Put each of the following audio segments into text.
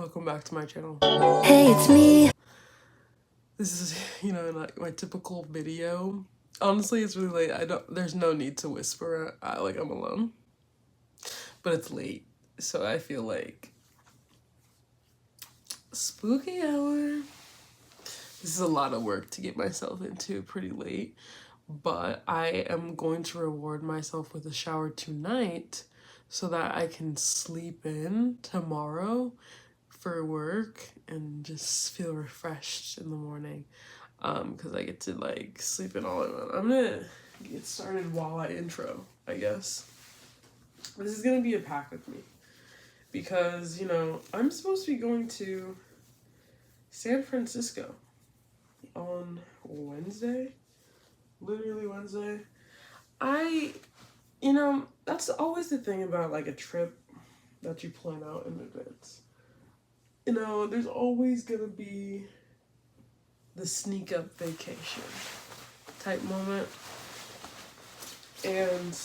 Welcome back to my channel. Hey, it's me. This is, like my typical video. Honestly, it's really late. There's no need to whisper. I'm alone. But it's late, so I feel like spooky hour. This is a lot of work to get myself into pretty late, but I am going to reward myself with a shower tonight so that I can sleep in tomorrow for work and just feel refreshed in the morning, because I get to like sleep in all in one. I'm gonna get started while I intro, I guess. This is gonna be a pack with me because I'm supposed to be going to San Francisco on Wednesday, literally Wednesday. That's always the thing about like a trip that you plan out in advance. There's always gonna be the sneak up vacation type moment. And,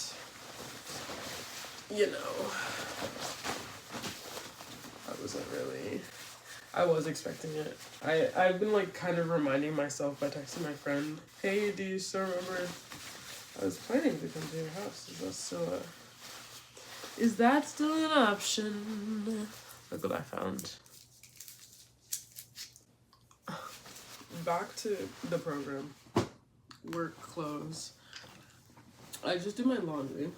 I was expecting it. I've been like kind of reminding myself by texting my friend, hey, do you still remember I was planning to come to your house? Is that still an option? Look what I found. Back to the program. Work clothes. I just did my laundry.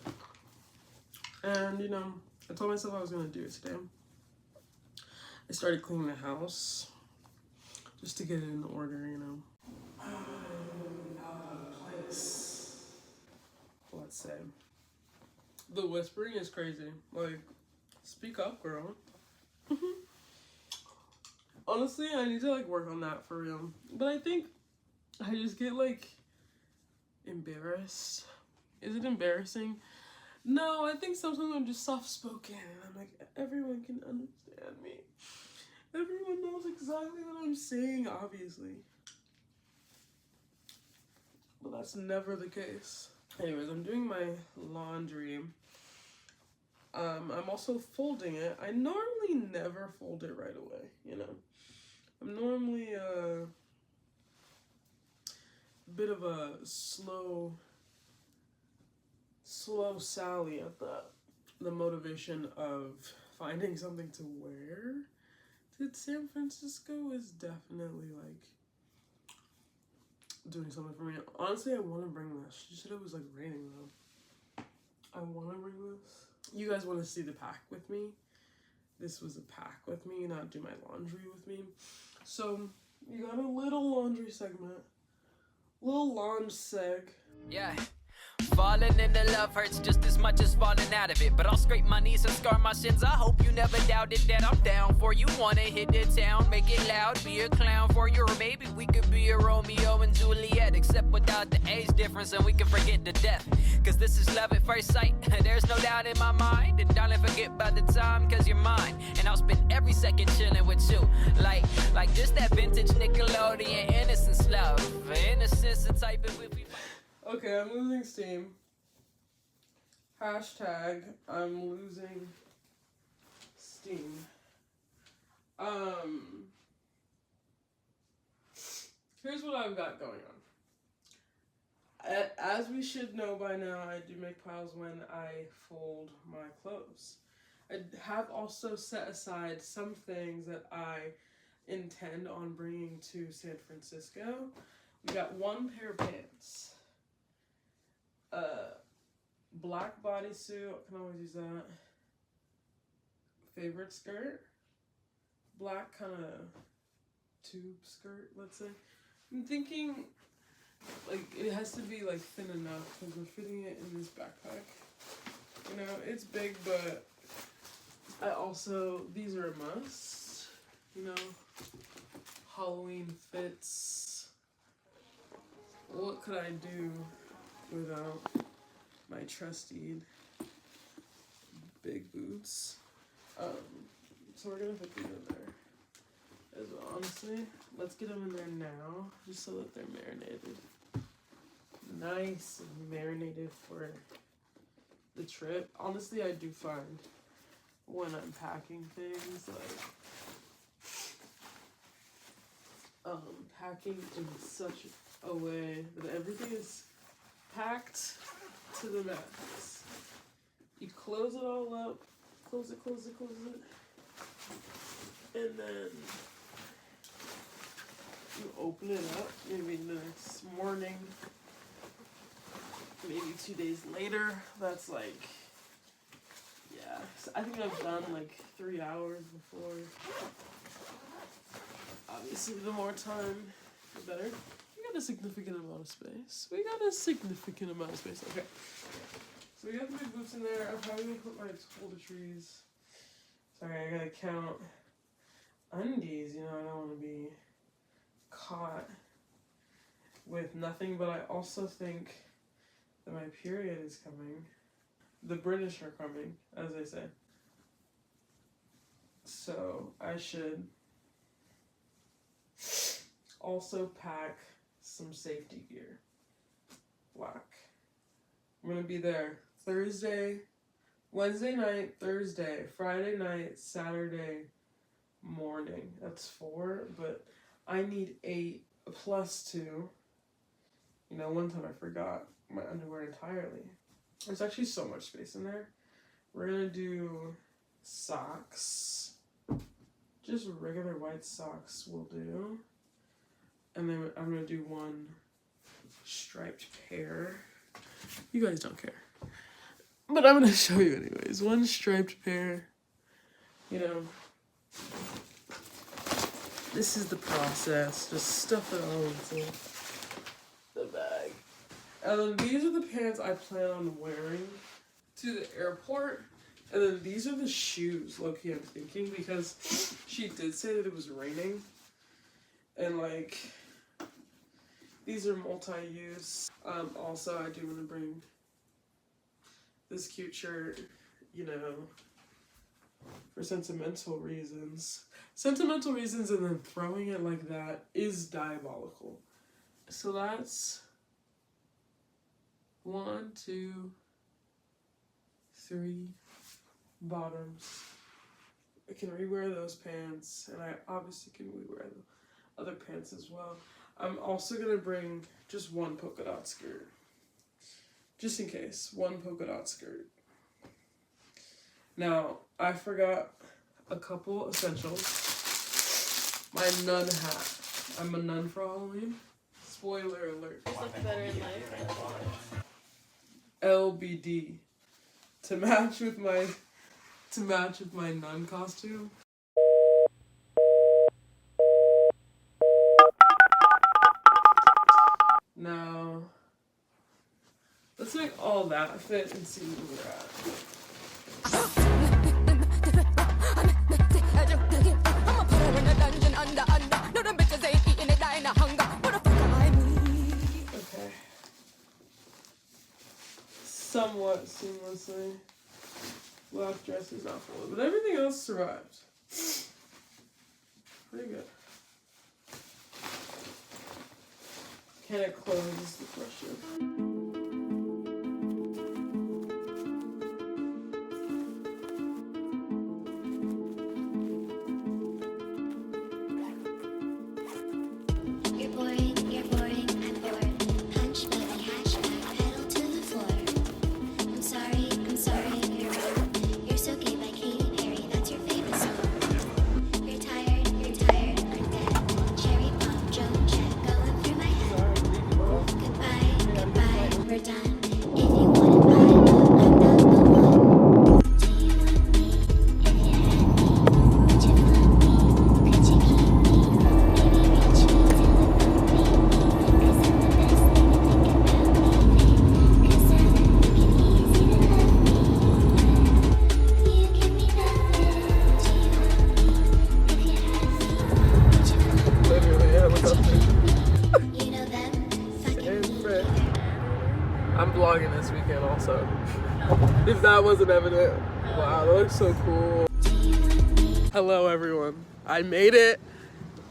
And, I told myself I was going to do it today. I started cleaning the house just to get it in order, I'm out of place. Let's say. The whispering is crazy. Like, speak up, girl. Honestly, I need to like work on that for real. But I think I just get like embarrassed. Is it embarrassing? No, I think sometimes I'm just soft-spoken and I'm like, everyone can understand me. Everyone knows exactly what I'm saying, obviously. But that's never the case. Anyways, I'm doing my laundry. I'm also folding it. I normally never fold it right away, I'm normally a bit of a slow Sally at the motivation of finding something to wear to San Francisco is definitely like doing something for me. Honestly, I want to bring this. She said it was like raining though. I want to bring this. You guys want to see the pack with me? This was a pack with me, not do my laundry with me. So you got a little laundry segment, little launch seg. Yeah. Falling into love hurts just as much as falling out of it. But I'll scrape my knees and scar my shins. I hope you never doubted that I'm down for you. Wanna hit the town, make it loud, be a clown for you. Or maybe we could be a Romeo and Juliet, except without the age difference, and we can forget the death. Cause this is love at first sight. There's no doubt in my mind. And darling, forget about the time, cause you're mine. And I'll spend every second chilling with you. Like this, that vintage Nickelodeon innocence love. Innocence the type of if we... Okay, I'm losing steam. Hashtag, I'm losing steam. Here's what I've got going on. As we should know by now, I do make piles when I fold my clothes. I have also set aside some things that I intend on bringing to San Francisco. We got one pair of pants. Black bodysuit, I can always use that. Favorite skirt, black kind of tube skirt, let's say. I'm thinking like it has to be like thin enough because we're fitting it in this backpack. It's big, but these are a must. Halloween fits. What could I do without my trusty big boots? So we're gonna put these in there as well. Honestly, let's get them in there now, just so that they're marinated, nice and marinated for the trip. Honestly, I do find when I'm packing things, like packing in such a way that everything is packed to the max. You close it all up, close it, and then you open it up maybe the next morning, maybe 2 days later. That's like, yeah, so I think I've done like 3 hours before. Obviously, the more time, the better. We got a significant amount of space. Okay. So we got the big boots in there. I'm probably gonna put my toiletries. Sorry, I gotta count undies. You know, I don't want to be caught with nothing, but I also think that my period is coming. The British are coming, as they say. So I should also pack some safety gear. Black. I'm gonna be there Thursday, Wednesday night, Thursday, Friday night, Saturday morning. That's 4, but I need 8 plus 2. You know, one time I forgot my underwear entirely. There's actually so much space in there. We're gonna do socks. Just regular white socks will do. And then I'm gonna do one striped pair. You guys don't care. But I'm gonna show you anyways. One striped pair. You know, this is the process. Just stuff it all into the bag. And then these are the pants I plan on wearing to the airport. And then these are the shoes, low-key, I'm thinking, because she did say that it was raining. And like, these are multi-use. Also, I do want to bring this cute shirt, you know, for sentimental reasons. Sentimental reasons, and then throwing it like that is diabolical. So that's 1, 2, 3 bottoms. I can rewear those pants, and I obviously can rewear the other pants as well. I'm also gonna bring just one polka dot skirt. Just in case, one polka dot skirt. Now, I forgot a couple essentials. My nun hat. I'm a nun for Halloween. Spoiler alert. Just look better in life. LBD. To match with my nun costume. Now, let's make all that fit and see where we're at. Okay. Somewhat seamlessly. Black dress is not full, but everything else survived. Pretty good. Can it close is the question. I'm vlogging this weekend also. If that wasn't evident. Wow, that looks so cool. Hello everyone. I made it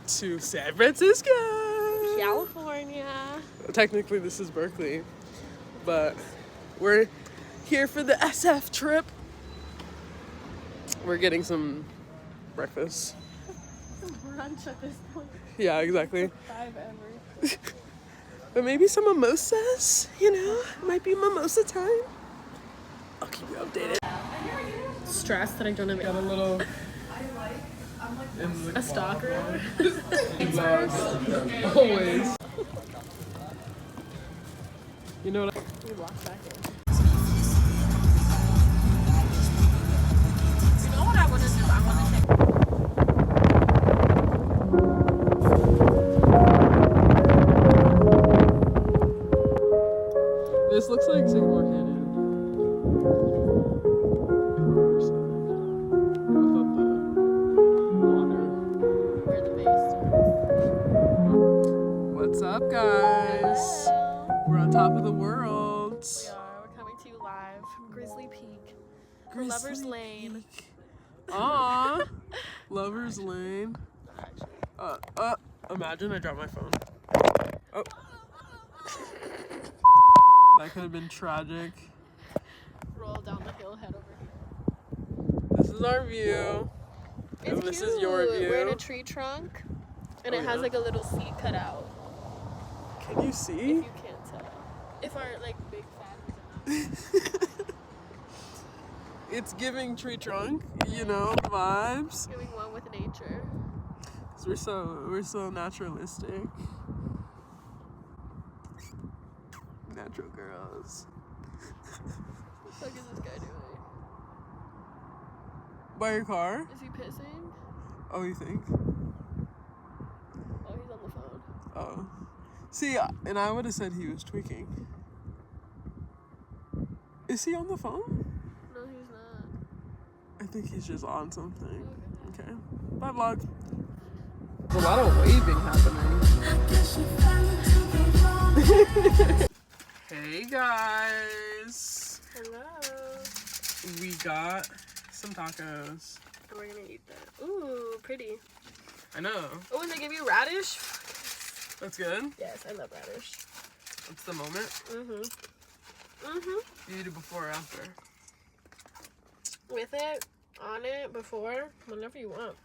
to San Francisco, California. Technically this is Berkeley, but we're here for the SF trip. We're getting some breakfast. Brunch at this point. Yeah, exactly. 5 ever. But maybe some mimosas, you know? Might be mimosa time. I'll keep you updated. Stressed that I don't have Got a little... a stalker. Always. You know what? We walked back in. You know what I want to do? I want to take. This looks like Singapore Canyon. Without the water. Where the base starts. What's up, guys? Hello. We're on top of the world. We are. We're coming to you live from Grizzly Peak. Lover's Lane. Aw. Lover's Lane. Actually. Imagine I dropped my phone. Oh. That could have been tragic. Roll down the hill, head over here. This is our view. It's And this cute. is your view. We're in a tree trunk, and Oh, it has yeah? like a little seat cut out. Can you If see? you can't tell. If our like big fans are not It's giving tree trunk, you know, vibes. giving one with nature. 'Cause we're so naturalistic. Natural girls. What the fuck is this guy doing? By your car? Is he pissing? Oh, you think? Oh, he's on the phone. Oh. See, and I would have said he was tweaking. Is he on the phone? No, he's not. I think he's just on something. Okay. Bye, vlog. There's a lot of waving happening. Hey, guys. Hello. We got some tacos. And we're gonna eat that. Ooh, pretty. I know. Oh, and they give you radish? That's good. Yes, I love radish. That's the moment. You eat it before or after? With it, on it, before, whenever you want.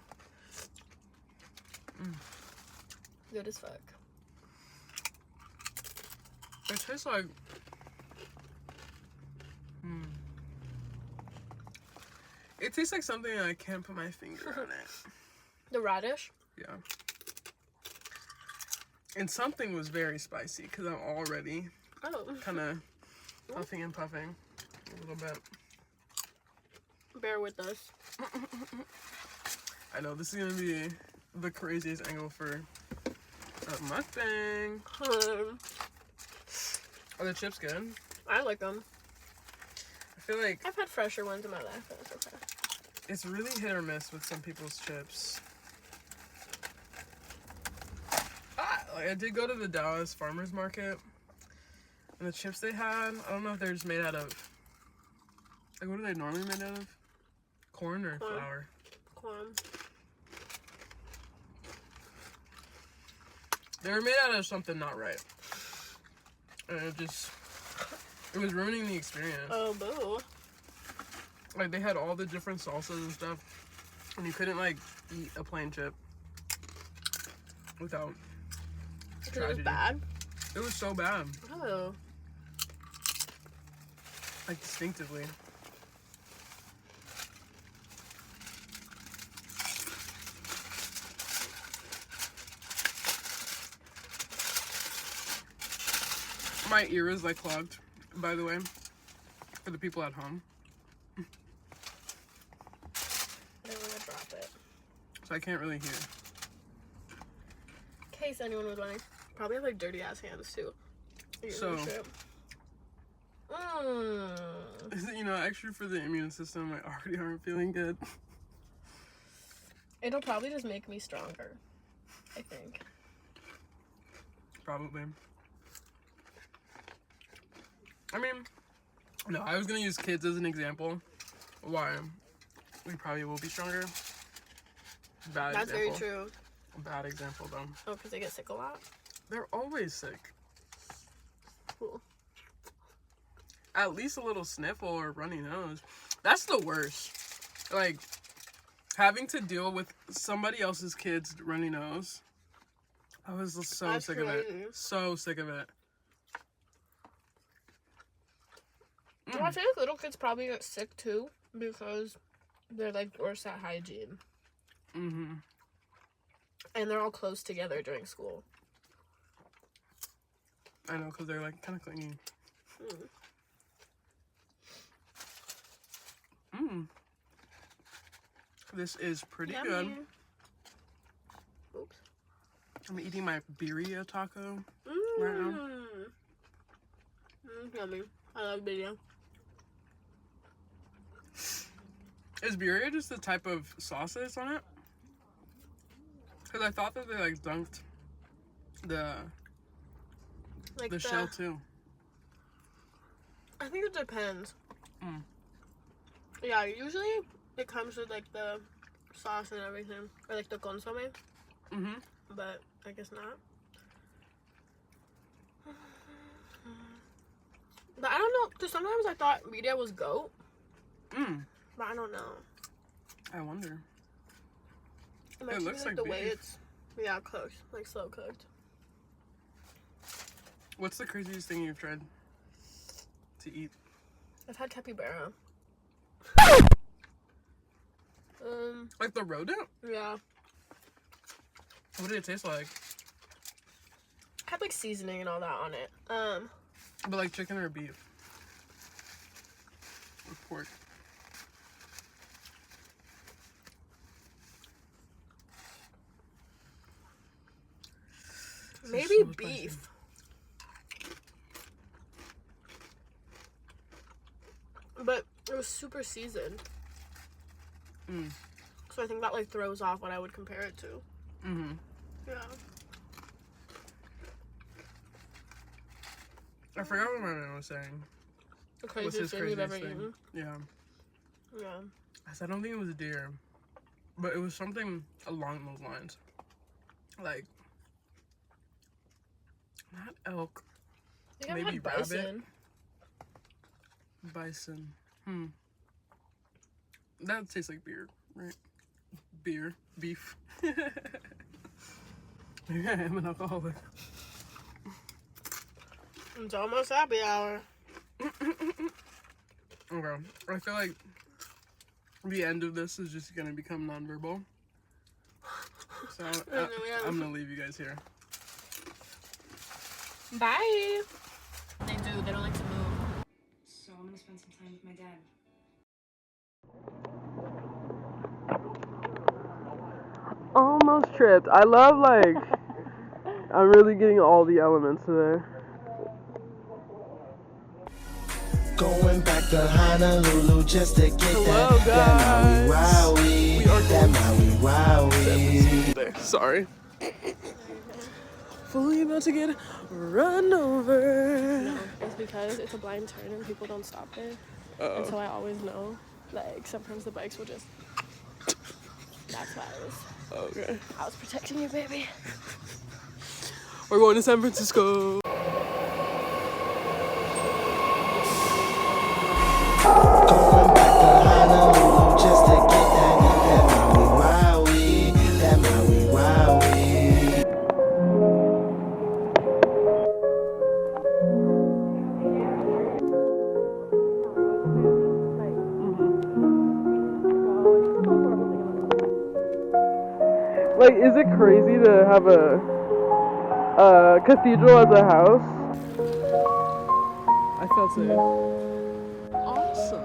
Good as fuck. It tastes like... It tastes like something I can't put my finger on it. The radish? Yeah. And something was very spicy because I'm already kind of puffing and puffing a little bit. Bear with us. I know this is going to be the craziest angle for a mukbang. Are the chips good? I like them. I feel like I've had fresher ones in my life, but it's okay. it's really hit or miss with some people's chips. Like I did go to the Dallas Farmers Market, and the chips they had, I don't know if they're just made out of, like what are they normally made out of? Corn or flour? Corn. They were made out of something not right. And it was ruining the experience. Oh, boo. Like they had all the different salsas and stuff, and you couldn't like eat a plain chip without Because it was bad? It was so bad. Oh. Like distinctively. My ear is like clogged, by the way, for the people at home. I don't want to drop it. So I can't really hear. In case anyone was wondering. Probably have like dirty ass hands too. So, Mm. Extra for the immune system, I already aren't feeling good. It'll probably just make me stronger, I think. Probably. I mean, no, I was gonna use kids as an example. Why? We probably will be stronger. Bad That's example. very true. Bad example, though. Oh, because they get sick a lot? They're always sick. Cool. At least a little sniffle or runny nose. That's the worst. Like, Having to deal with somebody else's kids' runny nose. I was so sick of it. So sick of it. Well, I feel like little kids probably get sick too because they're like worse at hygiene. Mm-hmm. And they're all close together during school. I know, because they're like kind of clingy. This is pretty Yummy. good. Oops. I'm eating my birria taco right now. Yummy. I love birria. Is birria just the type of sauce that's on it? Because I thought that they like dunked the shell too. I think it depends. Yeah, usually it comes with like the sauce and everything, or like the consomme. But I guess not. But I don't know, because sometimes I thought birria was goat. But I don't know. I wonder. It looks like the beef. way it's cooked, like slow cooked. What's the craziest thing you've tried to eat? I've had capybara. Like the rodent? Yeah. What did it taste like? Had like seasoning and all that on it. But like chicken or beef? Or pork? Maybe so beef. spicy. But it was super seasoned. So I think that like throws off what I would compare it to. Yeah. I forgot what my man was saying. The What's craziest his thing you've ever craziest thing? eaten. Yeah. Yeah. I said, I don't think it was a deer. But it was something along those lines. Like, not elk. I think I've Maybe had bison. Bison. That tastes like beer, right? Beer. Beef. Maybe I am an alcoholic. It's almost happy hour. Okay. I feel like the end of this is just gonna become nonverbal. So I'm gonna leave you guys here. Bye. They do. They don't like to move. So I'm gonna spend some time with my dad. Almost tripped. I love, like, I'm really getting all the elements today. Going back to Honolulu just to get Hello, that Maui We are wowie, that Maui wowie. Sorry. Fully about to get run over. No, it's because it's a blind turn and people don't stop there. And so I always know, like, sometimes the bikes will just... That's why I was protecting you, baby. We're going to San Francisco. Going back to Honolulu just to get that Maui wowie, that Maui wowie. Like, is it crazy to have a cathedral as a house? I felt safe. Awesome.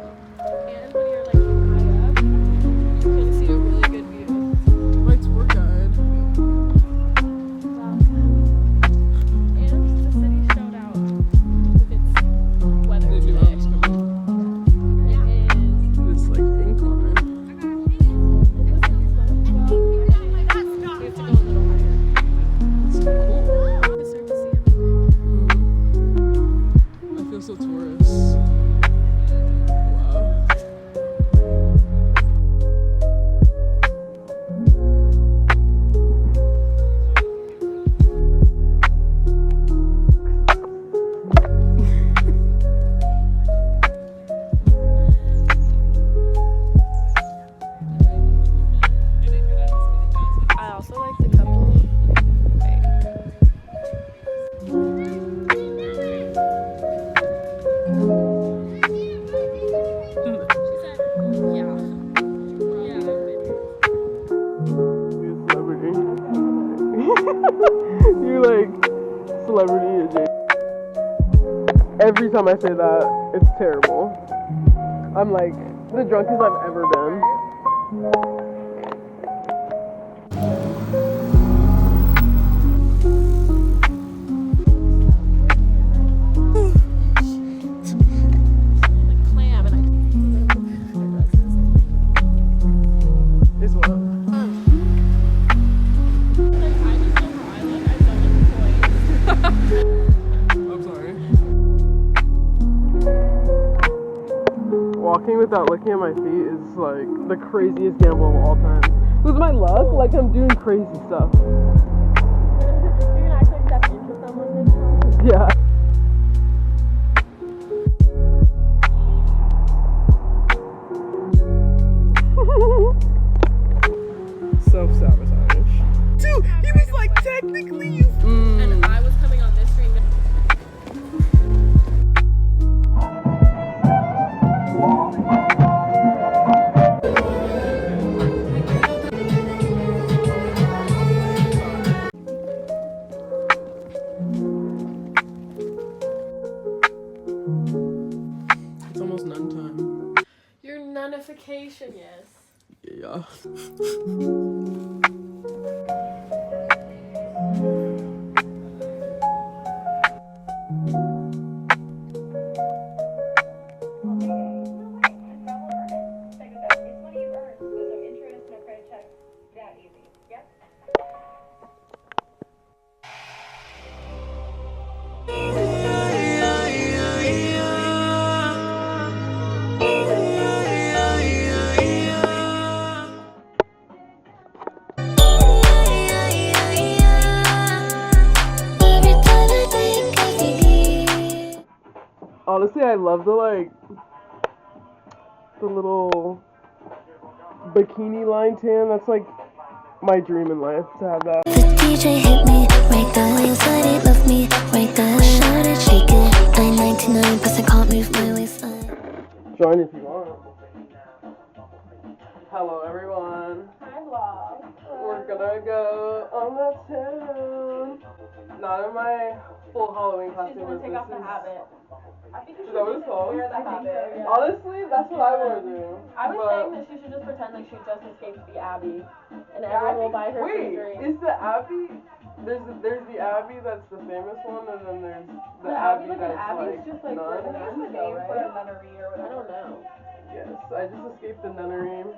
And when you're, like, high up, you can see a really good view. My tour guide. And the city showed out with its weather They knew I today. was coming. It is. This, like, incline. We have to go a little higher. It's cool. To start to see everything. I feel so tourist. You're like celebrity AJ. Every time I say that, it's terrible. I'm like the drunkest I've ever been. Is what? I'm sorry. Walking without looking at my feet is like the craziest gamble of all time. With my luck, like I'm doing crazy stuff. You're gonna actually step into someone this time? Yeah. Self-sabotage. Dude, he was like technically you. And I was coming on this street. It's almost none time. Your nunification, yes. Yeah. Honestly, I love the little bikini line tan. That's like my dream in life to have that. The DJ hit me right there. You said it, love me right there. Shout it, shake it. 999, plus I can't move my waistline. Join if you want. Hello, everyone. Hi, vlog. We're gonna go on the town. Not in my full Halloween costume. She's gonna take off the habit. I think you should Is that what it's called? wear the habit. Yeah. Honestly, that's what I want to do. I was saying that she should just pretend like she just escaped the Abbey, and everyone will buy her free Wait, drink. is the Abbey? There's the Abbey that's the famous one, and then there's the Abbey like that's an Abbey's like just like none. for nuns, though, right? Nunnery or whatever. I don't know. Yes, I just escaped the nunnery.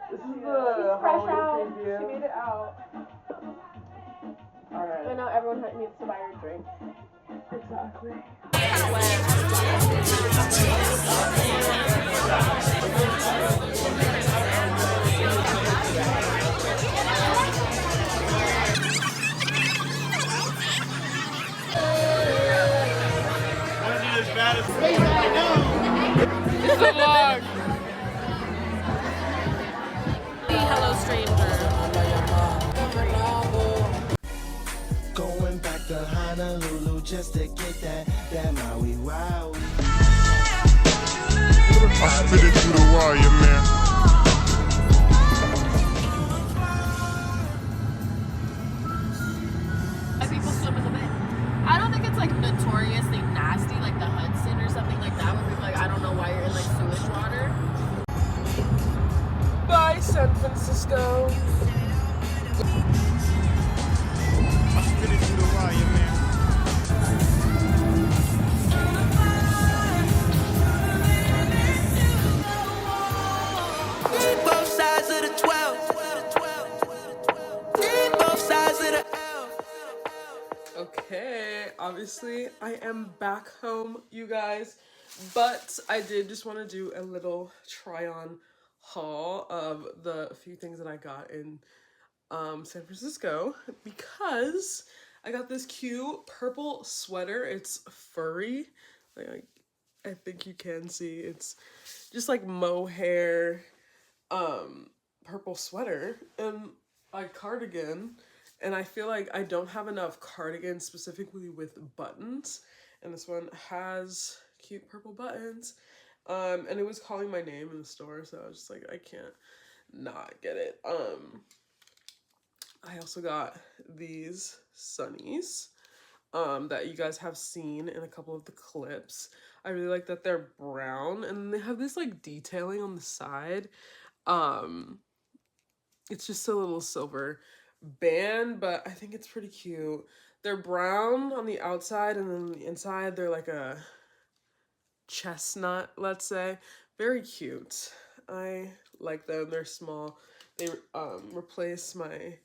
This is She's the fresh out. Halloween She preview. made it out. Alright. But now everyone needs to buy her drink. Exactly. It's the vlog. Hello, stranger. Going back to Honolulu just to get that maui wowie. I spit it through the wire, man. People swim in the bay. I don't think it's like notoriously nasty, like the Hudson or something like that, where people like, I don't know why you're in like sewage water. Bye, San Francisco. I spit it through the wire, man. Both sides of the 12. Both sides of the L. Okay, obviously I am back home, you guys, but I did just want to do a little try-on haul of the few things that I got in San Francisco, because I got this cute purple sweater. It's furry, like I think you can see. It's just like mohair purple sweater and a cardigan. And I feel like I don't have enough cardigans specifically with buttons. And this one has cute purple buttons. And it was calling my name in the store, so I was just like, I can't not get it. I also got these sunnies that you guys have seen in a couple of the clips. I really like that they're brown and they have this like detailing on the side. It's just a little silver band, but I think it's pretty cute. They're brown on the outside and then on the inside they're like a chestnut, let's say. Very cute. I like them. They're small. They replace my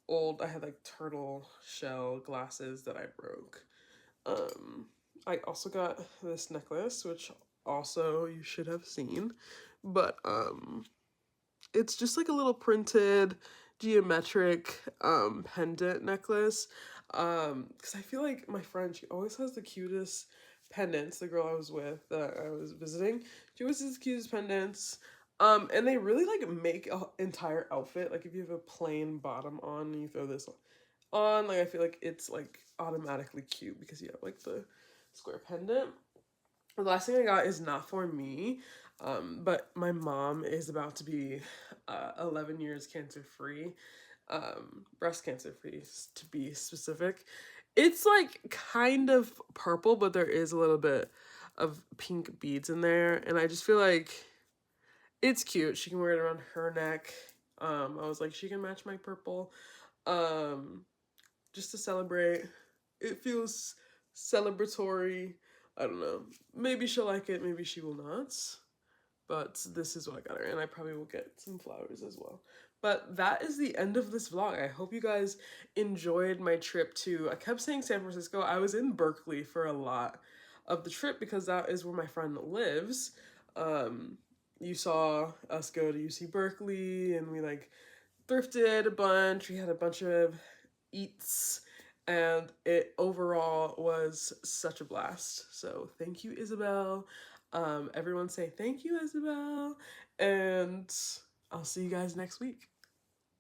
old, I had like turtle shell glasses that I broke. I also got this necklace, which also you should have seen, but it's just like a little printed geometric pendant necklace. Because I feel like my friend, she always has the cutest pendants. The girl I was with that I was visiting, she always has the cutest pendants. And they really like make an entire outfit. Like if you have a plain bottom on and you throw this on, like I feel like it's like automatically cute because you have like the square pendant. The last thing I got is not for me, but my mom is about to be 11 years cancer free, breast cancer free to be specific. It's like kind of purple, but there is a little bit of pink beads in there, and I just feel like it's cute. She can wear it around her neck. I was like, she can match my purple, just to celebrate. It feels celebratory. I don't know. Maybe she'll like it, maybe she will not. But this is what I got her, and I probably will get some flowers as well. But that is the end of this vlog. I hope you guys enjoyed my trip to, I kept saying San Francisco. I was in Berkeley for a lot of the trip because that is where my friend lives. You saw us go to UC Berkeley, and we like thrifted a bunch. We had a bunch of eats, and it overall was such a blast. So thank you, Isabel. Everyone say thank you, Isabel, and I'll see you guys next week.